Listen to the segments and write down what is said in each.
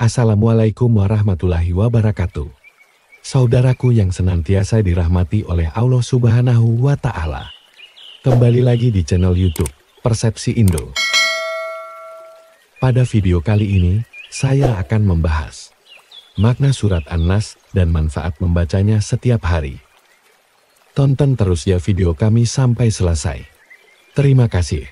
Assalamualaikum warahmatullahi wabarakatuh. Saudaraku yang senantiasa dirahmati oleh Allah Subhanahu wa Ta'ala. Kembali lagi di channel YouTube Persepsi Indo. Pada video kali ini, saya akan membahas makna surat An-Nas dan manfaat membacanya setiap hari. Tonton terus ya video kami sampai selesai. Terima kasih.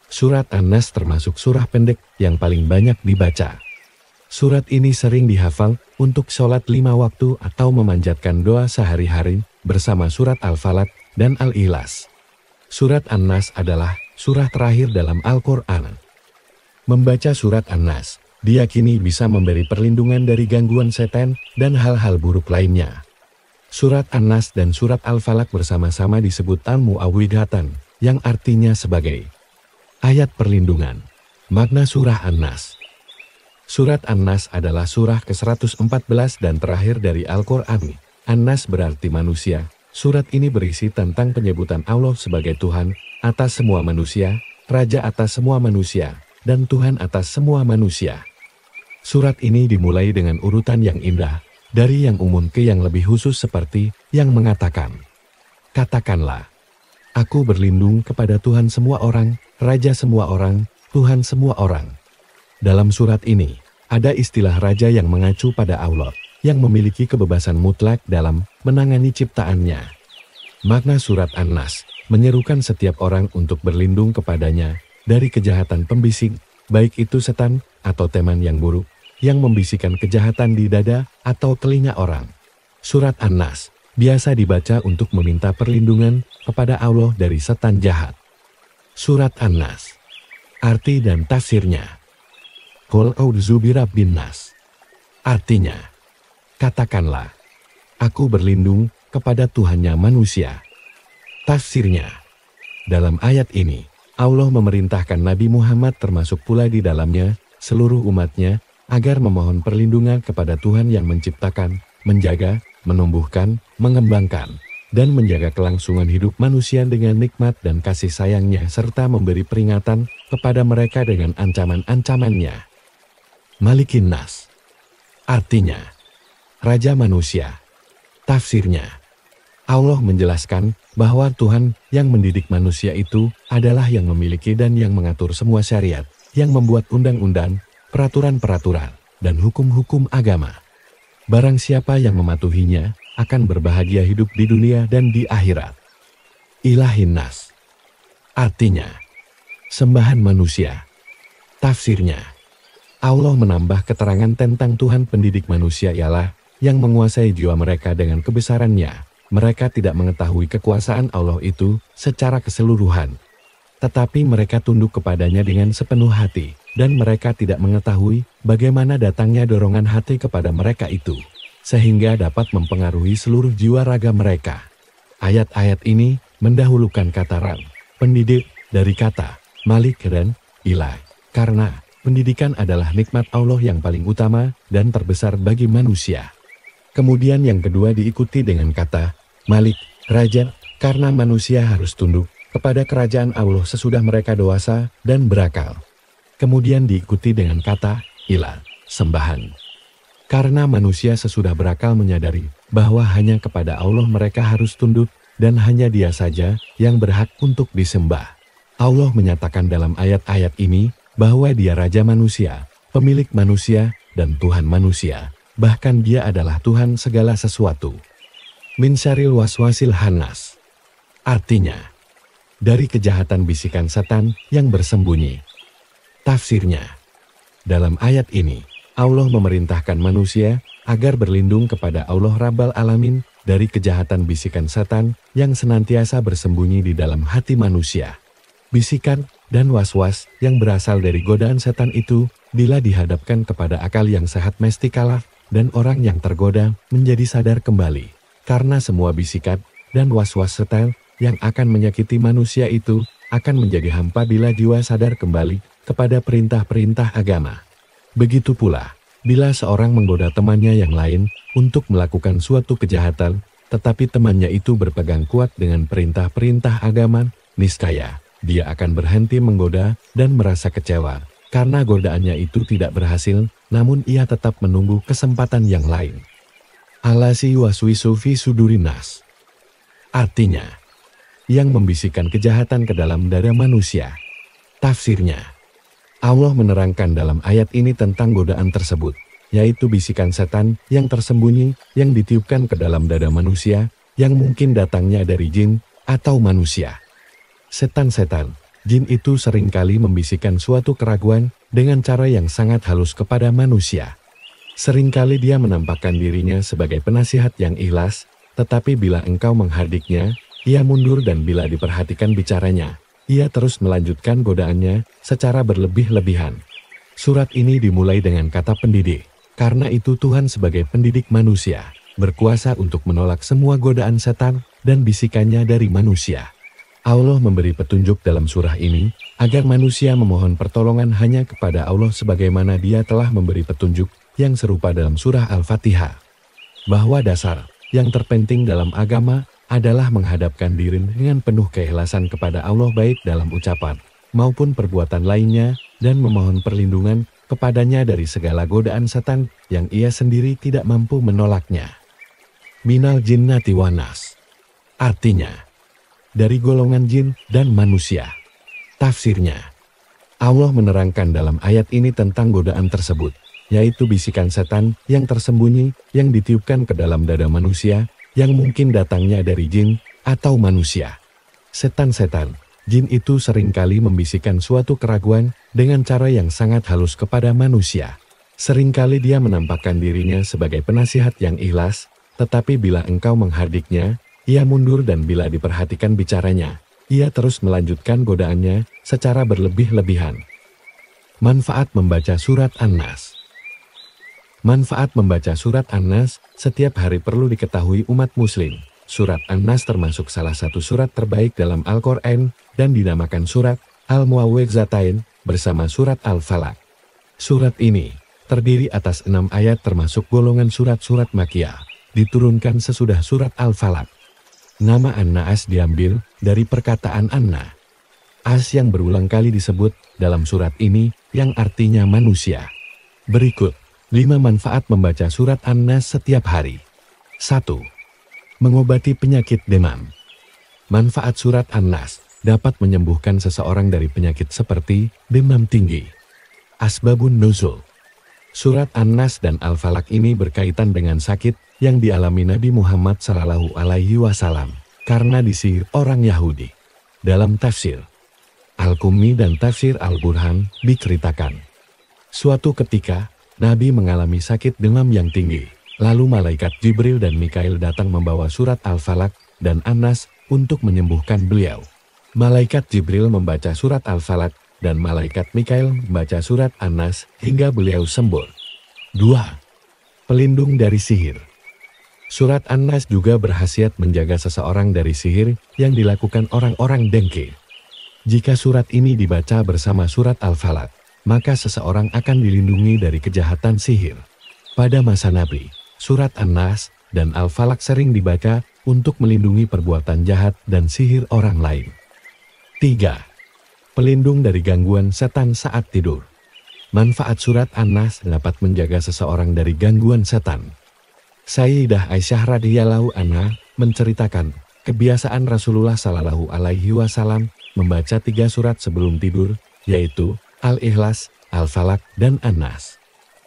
Surat An-Nas termasuk surah pendek yang paling banyak dibaca. Surat ini sering dihafal untuk sholat 5 waktu atau memanjatkan doa sehari-hari bersama surat Al-Falaq dan Al-Ikhlas. Surat An-Nas adalah surah terakhir dalam Al-Quran. Membaca surat An-Nas diyakini bisa memberi perlindungan dari gangguan setan dan hal-hal buruk lainnya. Surat An-Nas dan surat Al-Falaq bersama-sama disebut Al-Mu'awwidhatan, yang artinya sebagai ayat perlindungan. Makna surah An-Nas. Surat An-Nas adalah surah ke-114 dan terakhir dari Al-Quran. An-Nas berarti manusia. Surat ini berisi tentang penyebutan Allah sebagai Tuhan atas semua manusia, Raja atas semua manusia, dan Tuhan atas semua manusia. Surat ini dimulai dengan urutan yang indah, dari yang umum ke yang lebih khusus seperti yang mengatakan, "Katakanlah, aku berlindung kepada Tuhan semua orang, Raja semua orang, Tuhan semua orang." Dalam surat ini, ada istilah raja yang mengacu pada Allah, yang memiliki kebebasan mutlak dalam menangani ciptaannya. Makna surat An-Nas menyerukan setiap orang untuk berlindung kepadanya dari kejahatan pembisik, baik itu setan atau teman yang buruk, yang membisikkan kejahatan di dada atau telinga orang. Surat An-Nas biasa dibaca untuk meminta perlindungan kepada Allah dari setan jahat. Surat An-Nas, arti dan tafsirnya. Qul a'udzu birabbin nas. Artinya, katakanlah, aku berlindung kepada Tuhannya manusia. Tafsirnya, dalam ayat ini, Allah memerintahkan Nabi Muhammad termasuk pula di dalamnya, seluruh umatnya, agar memohon perlindungan kepada Tuhan yang menciptakan, menjaga, menumbuhkan, mengembangkan, dan menjaga kelangsungan hidup manusia dengan nikmat dan kasih sayangnya serta memberi peringatan kepada mereka dengan ancaman-ancamannya. Malikin Nas. Artinya, Raja Manusia. Tafsirnya, Allah menjelaskan bahwa Tuhan yang mendidik manusia itu adalah yang memiliki dan yang mengatur semua syariat, yang membuat undang-undang, peraturan-peraturan, dan hukum-hukum agama. Barang siapa yang mematuhinya akan berbahagia hidup di dunia dan di akhirat. Ilahin Nas. Artinya, sembahan manusia. Tafsirnya, Allah menambah keterangan tentang Tuhan pendidik manusia ialah yang menguasai jiwa mereka dengan kebesarannya. Mereka tidak mengetahui kekuasaan Allah itu secara keseluruhan, tetapi mereka tunduk kepadanya dengan sepenuh hati, dan mereka tidak mengetahui bagaimana datangnya dorongan hati kepada mereka itu, sehingga dapat mempengaruhi seluruh jiwa raga mereka. Ayat-ayat ini mendahulukan kata Ram, pendidik, dari kata Malik dan Ilah, karena pendidikan adalah nikmat Allah yang paling utama dan terbesar bagi manusia. Kemudian yang kedua diikuti dengan kata Malik, Raja, karena manusia harus tunduk kepada kerajaan Allah sesudah mereka dewasa dan berakal. Kemudian diikuti dengan kata Ilah, sembahan. Karena manusia sesudah berakal menyadari bahwa hanya kepada Allah mereka harus tunduk dan hanya Dia saja yang berhak untuk disembah. Allah menyatakan dalam ayat-ayat ini bahwa Dia Raja manusia, pemilik manusia, dan Tuhan manusia. Bahkan Dia adalah Tuhan segala sesuatu. Min syarril waswasil khannas. Artinya, dari kejahatan bisikan setan yang bersembunyi. Tafsirnya, dalam ayat ini, Allah memerintahkan manusia agar berlindung kepada Allah Rabbal Alamin dari kejahatan bisikan setan yang senantiasa bersembunyi di dalam hati manusia. Bisikan dan was-was yang berasal dari godaan setan itu, bila dihadapkan kepada akal yang sehat mesti kalah, dan orang yang tergoda menjadi sadar kembali. Karena semua bisikan dan was-was setan yang akan menyakiti manusia itu, akan menjadi hampa bila jiwa sadar kembali kepada perintah-perintah agama. Begitu pula, bila seorang menggoda temannya yang lain untuk melakukan suatu kejahatan, tetapi temannya itu berpegang kuat dengan perintah-perintah agama, niscaya dia akan berhenti menggoda dan merasa kecewa Karena godaannya itu tidak berhasil, namun ia tetap menunggu kesempatan yang lain. Alasi waswisu fi sudurinas. Artinya, yang membisikkan kejahatan ke dalam dada manusia. Tafsirnya, Allah menerangkan dalam ayat ini tentang godaan tersebut, yaitu bisikan setan yang tersembunyi yang ditiupkan ke dalam dada manusia, yang mungkin datangnya dari jin atau manusia. Setan-setan, jin itu seringkali membisikkan suatu keraguan dengan cara yang sangat halus kepada manusia. Seringkali dia menampakkan dirinya sebagai penasihat yang ikhlas, tetapi bila engkau menghardiknya, ia mundur dan bila diperhatikan bicaranya, ia terus melanjutkan godaannya secara berlebih-lebihan. Surat ini dimulai dengan kata pendidik, karena itu Tuhan sebagai pendidik manusia, berkuasa untuk menolak semua godaan setan dan bisikannya dari manusia. Allah memberi petunjuk dalam surah ini, agar manusia memohon pertolongan hanya kepada Allah sebagaimana Dia telah memberi petunjuk yang serupa dalam surah Al-Fatihah. Bahwa dasar yang terpenting dalam agama adalah menghadapkan diri dengan penuh keikhlasan kepada Allah baik dalam ucapan maupun perbuatan lainnya dan memohon perlindungan kepadanya dari segala godaan setan yang ia sendiri tidak mampu menolaknya. Minal jinnati wanas. Artinya, dari golongan jin dan manusia. Tafsirnya, Allah menerangkan dalam ayat ini tentang godaan tersebut, yaitu bisikan setan yang tersembunyi yang ditiupkan ke dalam dada manusia, yang mungkin datangnya dari jin atau manusia. Setan-setan, jin itu seringkali membisikkan suatu keraguan dengan cara yang sangat halus kepada manusia. Seringkali dia menampakkan dirinya sebagai penasihat yang ikhlas, tetapi bila engkau menghardiknya, ia mundur dan bila diperhatikan bicaranya, ia terus melanjutkan godaannya secara berlebih-lebihan. Manfaat membaca surat An-Nas. Manfaat membaca surat An-Nas setiap hari perlu diketahui umat muslim. Surat An-Nas termasuk salah satu surat terbaik dalam Al-Quran dan dinamakan surat Al-Muawwidzatain bersama surat Al-Falaq. Surat ini terdiri atas 6 ayat termasuk golongan surat-surat Makkiyah, diturunkan sesudah surat Al-Falaq. Nama An-Nas diambil dari perkataan Anna. As yang berulang kali disebut dalam surat ini yang artinya manusia. Berikut 5 manfaat membaca surat An-Nas setiap hari. 1. Mengobati penyakit demam. Manfaat surat An-Nas dapat menyembuhkan seseorang dari penyakit seperti demam tinggi. Asbabun nuzul. Surat An-Nas dan Al-Falaq ini berkaitan dengan sakit yang dialami Nabi Muhammad SAW karena disihir orang Yahudi. Dalam tafsir Al-Qummi dan tafsir Al-Burhan diceritakan, suatu ketika Nabi mengalami sakit demam yang tinggi. Lalu malaikat Jibril dan Mikail datang membawa surat Al-Falaq dan An-Nas untuk menyembuhkan beliau. Malaikat Jibril membaca surat Al-Falaq dan malaikat Mikail membaca surat An-Nas hingga beliau sembuh. 2. Pelindung dari sihir. Surat An-Nas juga berhasiat menjaga seseorang dari sihir yang dilakukan orang-orang dengki. Jika surat ini dibaca bersama surat Al-Falaq, maka seseorang akan dilindungi dari kejahatan sihir. Pada masa Nabi, surat An-Nas dan Al-Falaq sering dibaca untuk melindungi perbuatan jahat dan sihir orang lain. 3. Pelindung dari gangguan setan saat tidur. Manfaat surat An-Nas dapat menjaga seseorang dari gangguan setan. Sayyidah Aisyah radhiyallahu anha menceritakan kebiasaan Rasulullah Shallallahu Alaihi Wasallam membaca 3 surat sebelum tidur, yaitu Al-Ikhlas, Al-Falaq, dan An-Nas.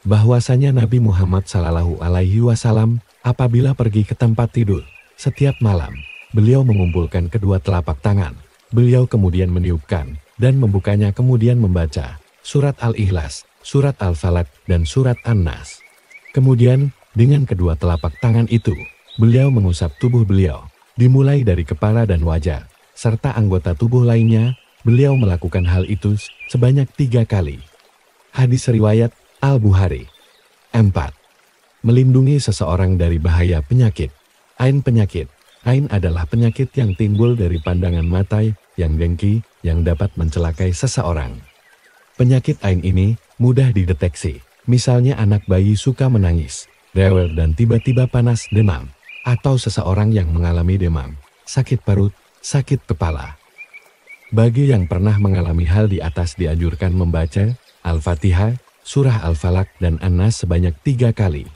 Bahwasanya Nabi Muhammad Sallallahu Alaihi Wasallam apabila pergi ke tempat tidur, setiap malam, beliau mengumpulkan kedua telapak tangan. Beliau kemudian meniupkan dan membukanya kemudian membaca surat Al-Ikhlas, surat Al-Falaq, dan surat An-Nas. Kemudian, dengan kedua telapak tangan itu, beliau mengusap tubuh beliau, dimulai dari kepala dan wajah, serta anggota tubuh lainnya. Beliau melakukan hal itu sebanyak 3 kali. Hadis riwayat Al-Bukhari. 4. Melindungi seseorang dari bahaya penyakit. Ain penyakit. Ain adalah penyakit yang timbul dari pandangan mata yang dengki yang dapat mencelakai seseorang. Penyakit ain ini mudah dideteksi. Misalnya anak bayi suka menangis, rewel dan tiba-tiba panas demam. Atau seseorang yang mengalami demam, sakit perut, sakit kepala. Bagi yang pernah mengalami hal di atas dianjurkan membaca Al-Fatihah, Surah Al-Falaq dan An-Nas sebanyak 3 kali.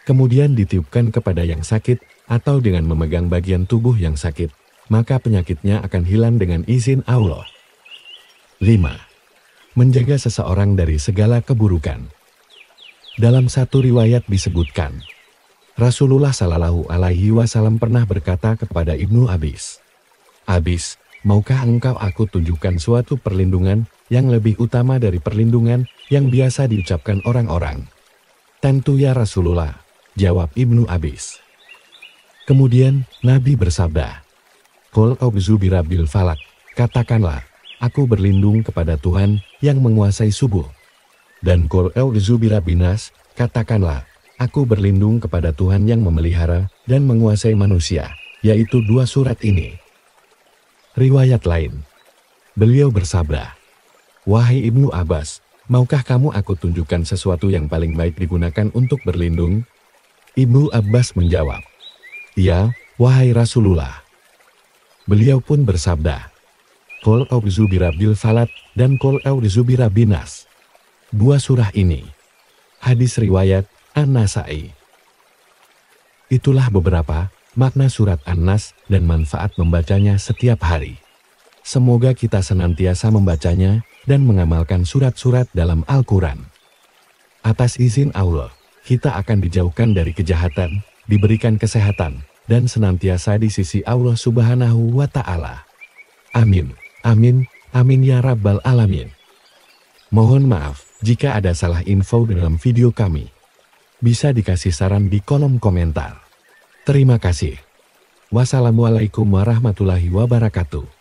Kemudian ditiupkan kepada yang sakit atau dengan memegang bagian tubuh yang sakit, maka penyakitnya akan hilang dengan izin Allah. 5. Menjaga seseorang dari segala keburukan. Dalam satu riwayat disebutkan, Rasulullah Shallallahu Alaihi Wasallam pernah berkata kepada Ibnu Abbas, "Abbas, maukah engkau aku tunjukkan suatu perlindungan yang lebih utama dari perlindungan yang biasa diucapkan orang-orang?" "Tentu ya Rasulullah," jawab Ibnu Abbas. Kemudian Nabi bersabda, "Qul a'udzu birabbil falaq," katakanlah, aku berlindung kepada Tuhan yang menguasai subuh. Dan qul a'udzu birabbin nas, katakanlah, aku berlindung kepada Tuhan yang memelihara dan menguasai manusia, yaitu 2 surat ini. Riwayat lain, beliau bersabda, "Wahai Ibnu Abbas, maukah kamu aku tunjukkan sesuatu yang paling baik digunakan untuk berlindung?" Ibnu Abbas menjawab, "Ya, wahai Rasulullah." Beliau pun bersabda, "Qul a'udzu birabbil falaq dan qul a'udzu birabbin nas." 2 surah ini. Hadis riwayat An-Nasa'i. Itulah beberapa makna surat An-Nas dan manfaat membacanya setiap hari. Semoga kita senantiasa membacanya dan mengamalkan surat-surat dalam Al-Quran. Atas izin Allah, kita akan dijauhkan dari kejahatan, diberikan kesehatan, dan senantiasa di sisi Allah Subhanahu wa Ta'ala. Amin, amin, amin ya Rabbal Alamin. Mohon maaf jika ada salah info dalam video kami. Bisa dikasih saran di kolom komentar. Terima kasih. Wassalamualaikum warahmatullahi wabarakatuh.